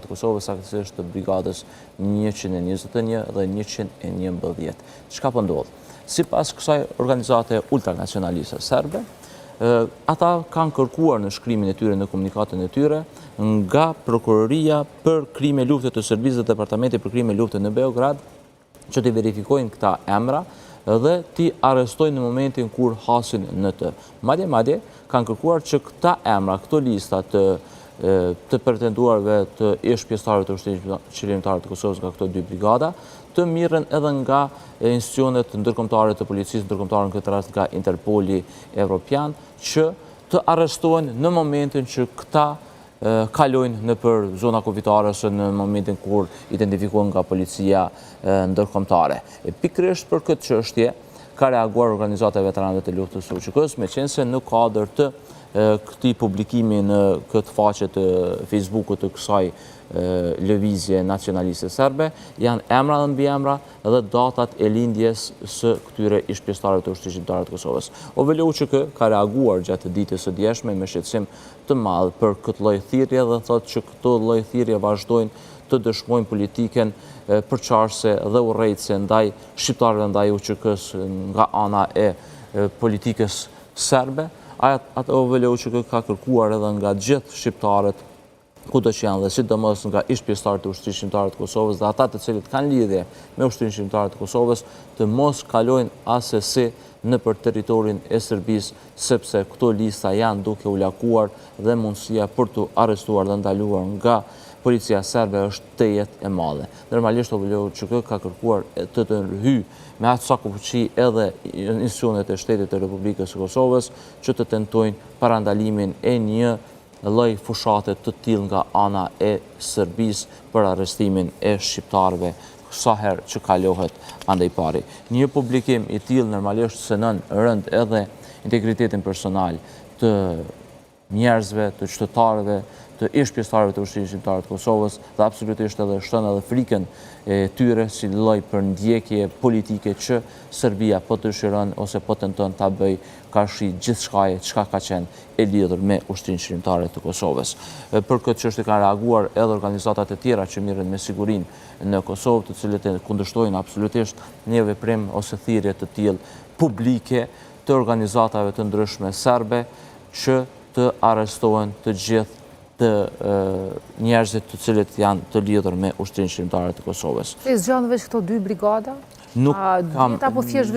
të Kosovës, saktësisht të brigadës 121 dhe 111. Çka po ndodh? Sipas kësaj organizate ultranacionaliste serbe, ata kanë kërkuar në shkrimin e tyre, në komunikatën e tyre, nga Prokuroria për krime lufte të Serbisë dhe Departamenti për krime lufte në Beograd, që të verifikojnë këta emra dhe t'i arrestojnë në momentin kur hasin në të. Madje, kanë kërkuar që këta emra, këto lista të pretenduarve të ish pjesëtarëve të ushtrisë qëllimtare të Kosovës nga këto dy brigada, të mirën edhe nga institucionet ndërkombëtare të policisë ndërkombëtare, në këtë rast nga Interpoli Evropian, që të arrestojnë në momentin që këta kalojnë në për zona kufitare ose në momentin kur identifikohen nga policia ndërkombëtare. Pikërisht për këtë çështje ka reaguar organizata e veteranëve të luftës së UÇK-s, meqense në kuadër të këtij publikimi në këtë faqe të Facebookut të kësaj lëvizje nacionaliste serbe, janë emra dhe mbiemra dhe datat e lindjes së këtyre ish pjesëtarëve të ushtrisë shqiptare të Kosovës. OVL UÇK ka reaguar gjatë ditës së djeshme me shqetësim të madh për këtë lloj thirrje dhe thotë që këto lloj thirrje vazhdojnë të dëshmojnë politiken përçarëse dhe urrejtëse ndaj shqiptarëve, ndaj UÇK-s nga ana e politikës serbe. Atë OVL UÇK ka kërkuar edhe nga gjithë shqiptarët kudo që janë dhe sidomos nga ish pjesëtarët të ushtrisë shqiptare të Kosovës dhe ata të cilët kanë lidhje me ushtrinë shqiptare të Kosovës të mos kalojnë asesi nëpër territorin e Serbisë, sepse këto lista janë duke u lakuar dhe mundësia për të arrestuar dhe ndaluar nga policia serbe është të jetë e madhe. Normalisht OVL UÇK ka kërkuar të hyjë me atë sa fuqi edhe institucionet e shtetit të Republikës së Kosovës që të tentojnë parandalimin e një lloj fushate të tillë nga ana e Serbisë për arrestimin e shqiptarëve sa herë që kalohet andaj pari. Një publikim i tillë normalisht sënon rënd edhe integritetin personal të njerëzve, të qytetarëve, të ish pjesëtarëve të ushtrisë shqiptare të Kosovës dhe absolutisht edhe shton edhe frikën e tyre si lloj për ndjekje politike që Serbia po dëshiron ose po tenton ta bëj karshi gjithçkaje çka ka qenë e lidhur me ushtrinë shqiptare të Kosovës. Për këtë çështje kanë reaguar edhe organizatat e tjera që mirën me sigurinë në Kosovë, të cilët e kundërshtojnë absolutisht një veprim ose thirrje të tillë publike të organizatave të ndryshme serbe që të arrestohen të gjithë të njerëzit të cilët janë të lidhur me ushtrinë shqiptare të Kosovës. E zgjanë veç këto dy brigada? Nuk kam,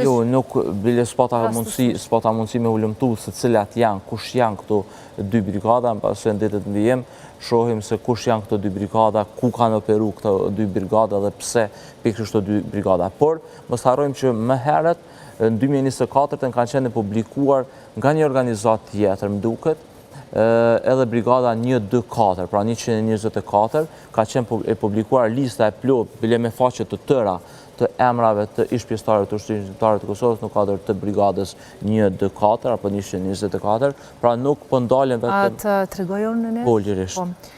jo, nuk bile s'pata mundësi me ulëmtu se cilat janë, kush janë këto dy brigada, në pasë në ditët në vijem, shohim se kush janë këto dy brigada, ku kanë operu këto dy brigada dhe pse pikërisht këto dy brigada. Por, mos harrojmë që më herët, në 2024 kanë qenë publikuar nga një organizat tjetër, më duket, edhe brigada 124, pra 124, ka qenë e publikuar lista e plot, bile me faqe të tëra të emrave të ish pjesëtarëve të ushtrisë shqiptare të Kosovës në kuadër të brigadës 124 apo 124, pra nuk po ndalen vetëm. Të tregojon në ne? Po, lirisht.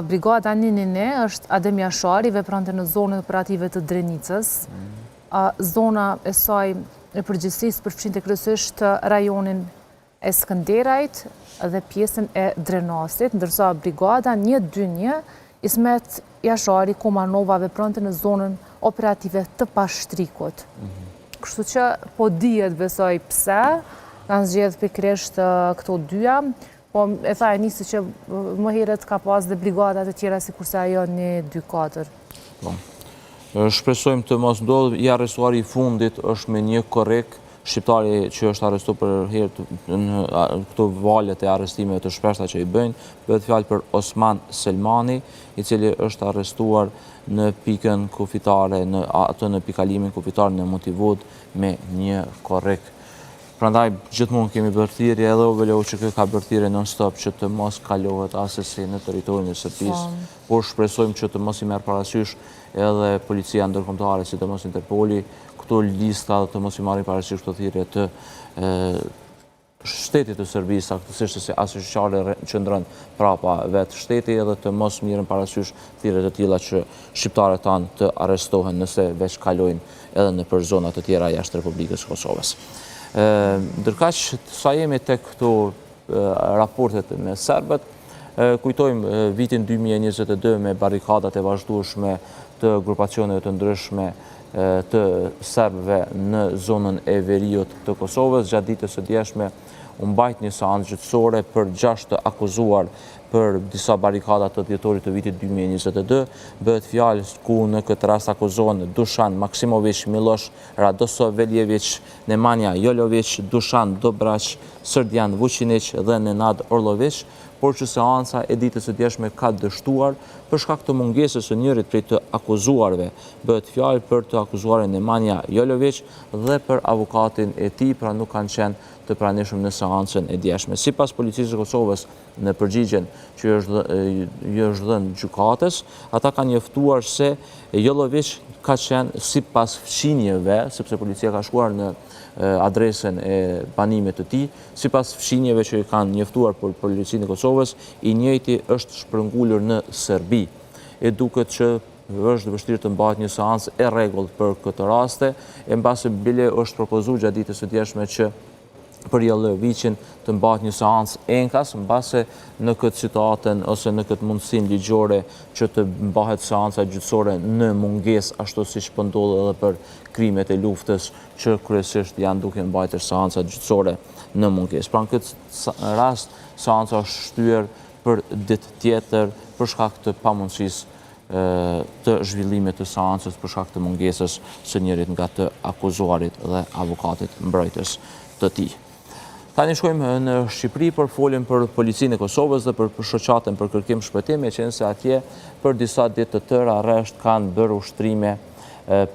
Brigada 111 është Adem Jashari, vepronte në zonën operative të Drenicës. Zona e saj e përgjithësisë përfshinte kryesisht rajonin e Skënderajt dhe pjesën e Drenasit, ndërsa brigada 121 Ismet Jashari Komanova vepronte në zonën operative të Pashtrikut. Kështu që po dihet besoj pse kanë zgjedhur pikërisht këto dyja, po e tha e nisi që më herët ka pas dhe brigada të tjera sikurse ajo 124. Po. Shpresojmë të mos ndodhë, i arrestuari i fundit është me një korrek shqiptari që është arrestu për herë në këto valet e arrestimeve të shpeshta që i bëjnë, bëhet fjalë për Osman Selmani, i cili është arrestuar në pikën kufitare, në pikalimin kufitar në Motivud me një korrek. Prandaj gjithmonë kemi bërë thirrje, edhe OVL UÇK ka bërë thirrje non-stop që të mos kalohet asesi në territorin e Serbisë, por shpresojmë që të mos i merr parasysh edhe policia ndërkombëtare, sidomos Interpoli, këto lista dhe të mos i marrin parasysh këto thirrje të shtetit të Serbisë, saktësisht se asociale qëndron prapa vetë shteti, edhe të mos mirën parasysh thirrje të tilla që shqiptarët tanë të arrestohen nëse veç kalojnë edhe në për zonat të tjera jashtë Republikës së Kosovës. Ndërkaq sa jemi tek këto raportet me serbët, Kujtojmë vitin 2022 me barikadat e vazhdueshme të grupacioneve të ndryshme të serbëve në zonën e veriut të Kosovës. Gjatë ditës së djeshme u mbajt një seancë gjyqësore për 6 të akuzuar për disa barikada të dhjetorit të vitit 2022. Bëhet fjalë ku në këtë rast akuzohen Dušan Maksimović, Miloš Radosoveljević, Nemanja Jolović, Dušan Dobraç, Srdjan Vučinić dhe Nenad Orlović, por që seanca e ditës së djeshme ka dështuar për shkak të mungesës së njërit prej të akuzuarve. Bëhet fjalë për të akuzuarin Nemanja Jolović dhe për avokatin e tij, pra nuk kanë qenë të pranishëm në seancën e djeshme. Sipas Policisë së Kosovës, në përgjigjen që i është dhënë gjykatës, ata kanë njoftuar se Jolović ka qenë sipas fqinjeve, sepse policia ka shkuar në adresën e banimit të tij, sipas fqinjeve që i kanë njoftuar për Policinë e Kosovës, i njëjti është shpërngulur në Serbi. E duket që është vështirë të mbahet një seancë e rregullt për këtë raste, e mbasi bile është propozuar gjatë ditës së djeshme që për Jolovićin të mbahet një seancë enkas, mbase në këtë situatën ose në këtë mundësinë ligjore që të mbahet seanca gjyqësore në mungesë, ashtu siç po ndodh edhe për krimet e luftës, që kryesisht janë duke mbajtur seanca gjyqësore në mungesë. Pra në këtë rast seanca është shtyr për ditë tjetër për shkak të pamundësisë të zhvillimit të seancës për shkak të mungesës së njërit nga të akuzuarit dhe avokatit mbrojtës të tij. Tani shkojmë në Shqipëri për folim për Policinë e Kosovës dhe për shoqatën për kërkim shpëtimi, që nëse atje për disa ditë të tëra rresht kanë bërë ushtrime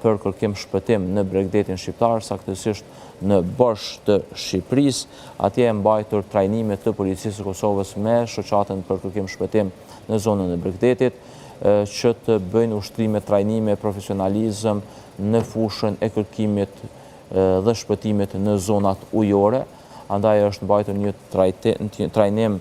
për kërkim shpëtim në Bregdetin shqiptar, saktësisht në Bosh të Shqipërisë. Atje e mbajtur trajnime të Policisë së Kosovës me shoqatën për kërkim shpëtim në zonën e Bregdetit, që të bëjnë ushtrime, trajnime, profesionalizëm në fushën e kërkimit dhe shpëtimit në zonat ujore. Andaj është mbajtur një trajnim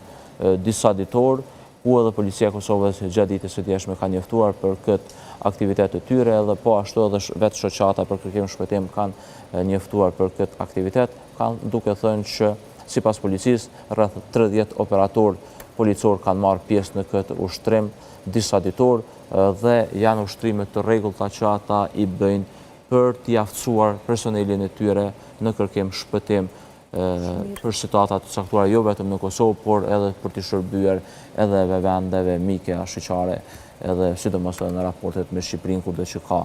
disa ditor, ku edhe Policia e Kosovës gjatë ditës së djeshme ka njoftuar për këtë aktivitet të tyre, dhe po ashtu edhe vetë shoqata për kërkim shpëtim kanë njoftuar për këtë aktivitet, kanë duke thënë që sipas policisë rreth 30 operator policor kanë marrë pjesë në këtë ushtrim disa ditor, dhe janë ushtrime të rregullta që ata i bëjnë për t'i aftësuar personelin e tyre në kërkim shpëtim për situata të caktuara jo vetëm në Kosovë, por edhe për t'i shërbyer edhe vendeve mike shoqare, edhe sidomos edhe në raportet me Shqipërinë, kudo që ka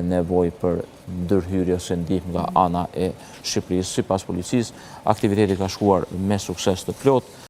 nevojë për ndërhyrje ose ndihmë nga ana e Shqipërisë. Sipas policisë, aktiviteti ka shkuar me sukses të plotë.